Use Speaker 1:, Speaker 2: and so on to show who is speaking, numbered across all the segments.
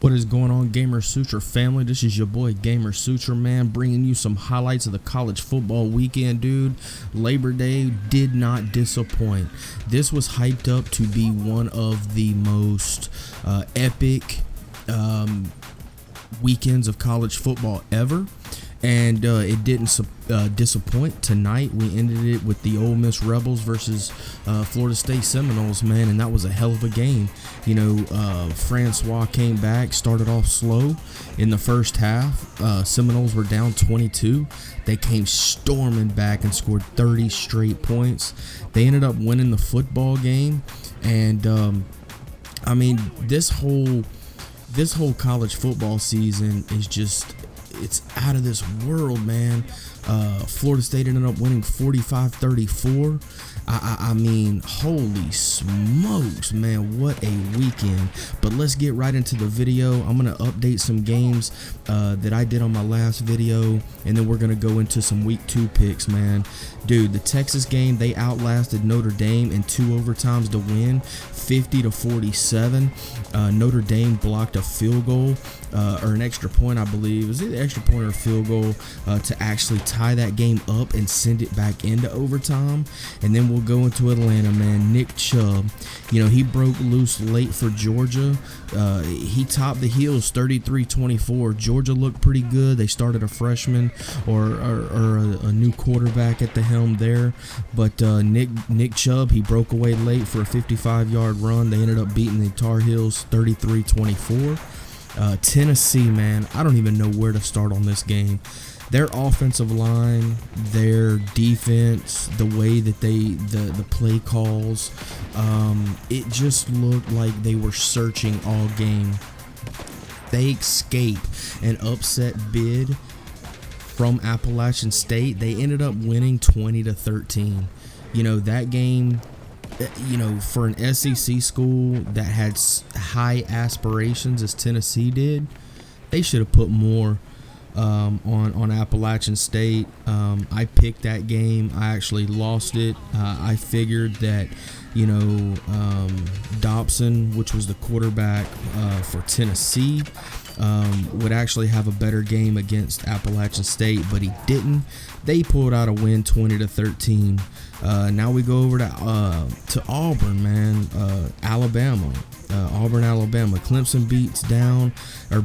Speaker 1: What is going on, Gamer Suture family? This is your boy Gamer Suture, man, bringing you some highlights of the college football weekend, dude. Labor Day did not disappoint. This was hyped up to be one of the most epic weekends of college football ever. And it didn't disappoint. Tonight we ended it with the Ole Miss Rebels versus Florida State Seminoles, man, and that was a hell of a game. You know, Francois came back, started off slow in the first half. Seminoles were down 22. They came storming back and scored 30 straight points. They ended up winning the football game, and I mean, this whole college football season is just, it's out of this world, man. Florida State ended up winning 45-34. I mean, holy smokes, man, what a weekend. But let's get right into the video. I'm going to update some games that I did on my last video, and then we're going to go into some week 2 picks, man. Dude, the Texas game, they outlasted Notre Dame in 2 overtimes to win, 50-47. Notre Dame blocked a field goal, or an extra point, I believe. Was it an extra point or a field goal to actually tie that game up and send it back into overtime? And then we'll go into Atlanta, man. Nick Chubb, you know, he broke loose late for Georgia. He topped the heels 33-24. Georgia looked pretty good. They started a freshman or a new quarterback at the helm there. But Nick Chubb, he broke away late for a 55-yard run. They ended up beating the Tar Heels 33-24. Tennessee, man, I don't even know where to start on this game. Their offensive line, their defense, the way that the play calls, it just looked like they were searching all game. They escape an upset bid from Appalachian State. They ended up winning 20-13. You know, that game, you know, for an SEC school that had high aspirations as Tennessee did, they should have put more on Appalachian State. I picked that game. I actually lost it. I figured that, you know, Dobson, which was the quarterback for Tennessee, would actually have a better game against Appalachian State, but he didn't. They pulled out a win 20-13. Now we go over to Auburn, man. Alabama. Auburn, Alabama. Clemson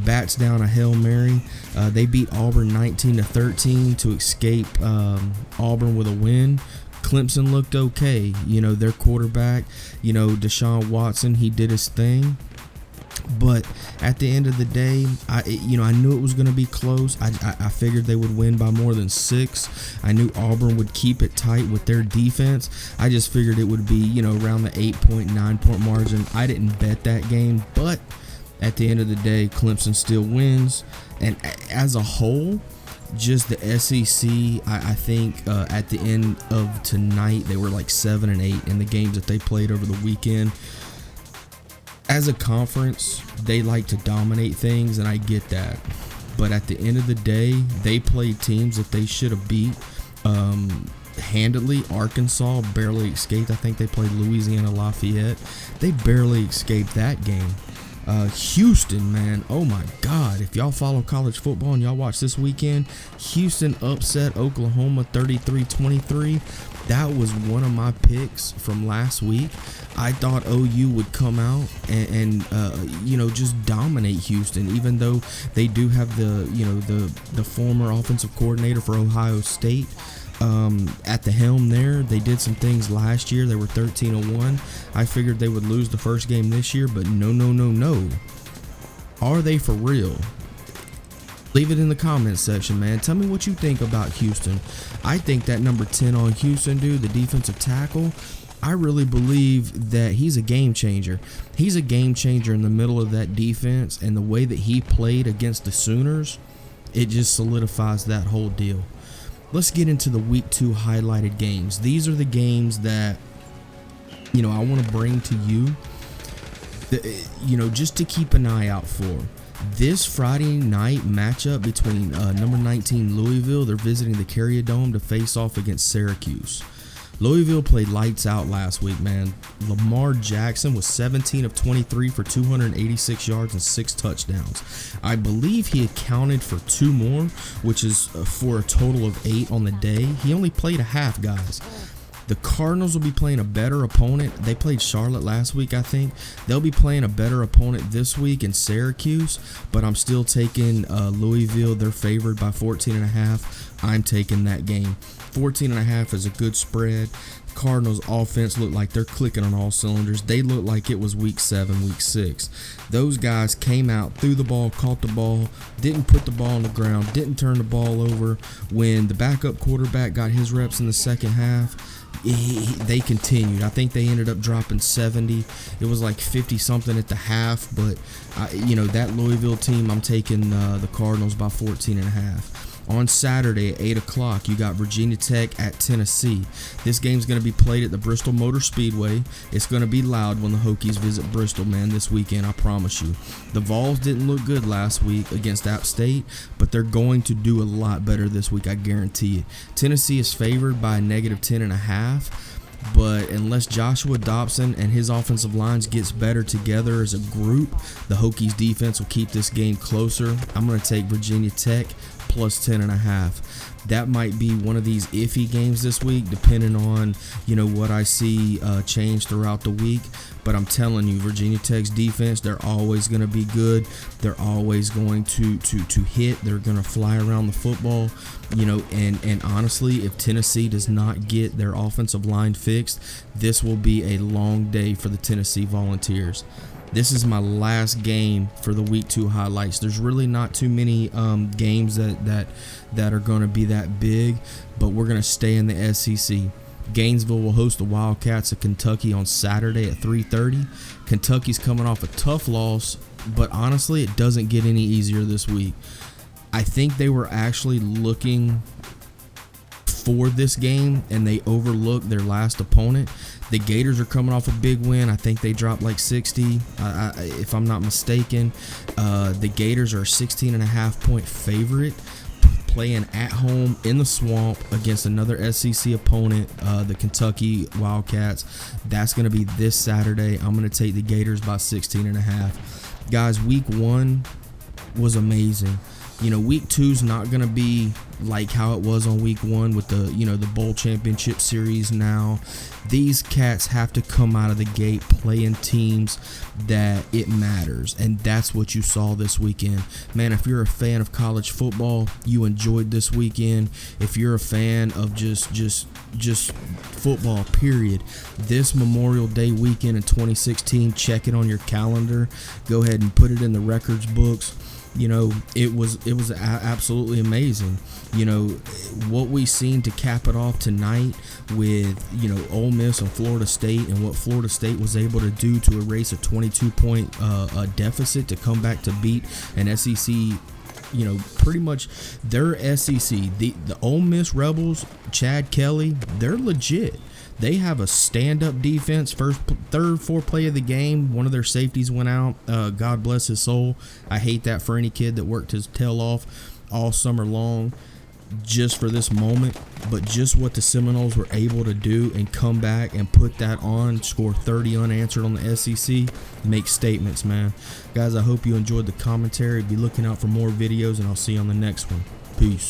Speaker 1: bats down a Hail Mary. They beat Auburn 19-13 to escape Auburn with a win. Clemson looked okay. You know, their quarterback, you know, Deshaun Watson, he did his thing. But at the end of the day, I knew it was going to be close. I figured they would win by more than 6. I knew Auburn would keep it tight with their defense. I just figured it would be, you know, around the 8-point, 9-point margin. I didn't bet that game, but at the end of the day, Clemson still wins. And as a whole, just the SEC, I think at the end of tonight, they were like 7-8 in the games that they played over the weekend. As a conference, they like to dominate things, and I get that. But at the end of the day, they played teams that they should have beat handedly. Arkansas barely escaped. I think they played Louisiana Lafayette. They barely escaped that game. Houston, man, oh my God, if y'all follow college football and y'all watch this weekend, Houston upset Oklahoma 33-23. That was one of my picks from last week. I thought OU would come out and you know, just dominate Houston, even though they do have the former offensive coordinator for Ohio State at the helm there. They did some things last year. They were 13-1. I figured they would lose the first game this year, but no. Are they for real? Leave it in the comments section, man. Tell me what you think about Houston. I think that number 10 on Houston, dude, the defensive tackle, I really believe that he's a game changer. He's a game changer in the middle of that defense, and the way that he played against the Sooners, it just solidifies that whole deal. Let's get into the week 2 highlighted games. These are the games that, you know, I want to bring to you, you know, just to keep an eye out for. This Friday night matchup between number 19 Louisville, they're visiting the Carrier Dome to face off against Syracuse. Louisville played lights out last week, man. Lamar Jackson was 17 of 23 for 286 yards and 6 touchdowns. I believe he accounted for 2 more, which is for a total of 8 on the day. He only played a half, guys. The Cardinals will be playing a better opponent. They played Charlotte last week, I think. They'll be playing a better opponent this week in Syracuse, but I'm still taking Louisville. They're favored by 14.5. I'm taking that game. 14.5 is a good spread. Cardinals offense look like they're clicking on all cylinders. They look like it was week 7, week 6. Those guys came out, threw the ball, caught the ball, didn't put the ball on the ground, didn't turn the ball over. When the backup quarterback got his reps in the second half, they continued. I think they ended up dropping 70. It was like 50 something at the half, but that Louisville team, I'm taking the Cardinals by 14.5. On Saturday at 8 o'clock, you got Virginia Tech at Tennessee. This game's going to be played at the Bristol Motor Speedway. It's going to be loud when the Hokies visit Bristol, man, this weekend, I promise you. The Vols didn't look good last week against App State, but they're going to do a lot better this week, I guarantee it. Tennessee is favored by a -10.5. But unless Joshua Dobson and his offensive lines gets better together as a group, the Hokies defense will keep this game closer. I'm going to take Virginia Tech plus 10.5. That might be one of these iffy games this week, depending on what I see change throughout the week. But I'm telling you, Virginia Tech's defense, they're always going to be good. They're always going to hit. They're going to fly around the football. And honestly, if Tennessee does not get their offensive line fixed, this will be a long day for the Tennessee Volunteers. This is my last game for the week 2 highlights. There's really not too many games that are going to be that big, but we're going to stay in the SEC. Gainesville will host the Wildcats of Kentucky on Saturday at 3:30. Kentucky's coming off a tough loss, but honestly, it doesn't get any easier this week. I think they were actually looking for this game, and they overlooked their last opponent. The Gators are coming off a big win. I think they dropped like 60, if I'm not mistaken. The Gators are a 16.5-point favorite, playing at home in the swamp against another SEC opponent, the Kentucky Wildcats. That's going to be this Saturday. I'm going to take the Gators by 16.5. Guys, week 1 was amazing. Week 2 is not going to be like how it was on week 1 with the bowl championship series now. These cats have to come out of the gate playing teams that it matters, and that's what you saw this weekend. Man, if you're a fan of college football, you enjoyed this weekend. If you're a fan of just football, period, this Memorial Day weekend in 2016, check it on your calendar. Go ahead and put it in the records books. It was absolutely amazing. What we seen to cap it off tonight with, Ole Miss and Florida State, and what Florida State was able to do to erase a 22-point deficit to come back to beat an SEC, pretty much their SEC. The Ole Miss Rebels, Chad Kelly, they're legit. They have a stand-up defense. Third, fourth play of the game, one of their safeties went out. God bless his soul. I hate that for any kid that worked his tail off all summer long just for this moment. But just what the Seminoles were able to do and come back and put that on, score 30 unanswered on the SEC, make statements, man. Guys, I hope you enjoyed the commentary. Be looking out for more videos, and I'll see you on the next one. Peace.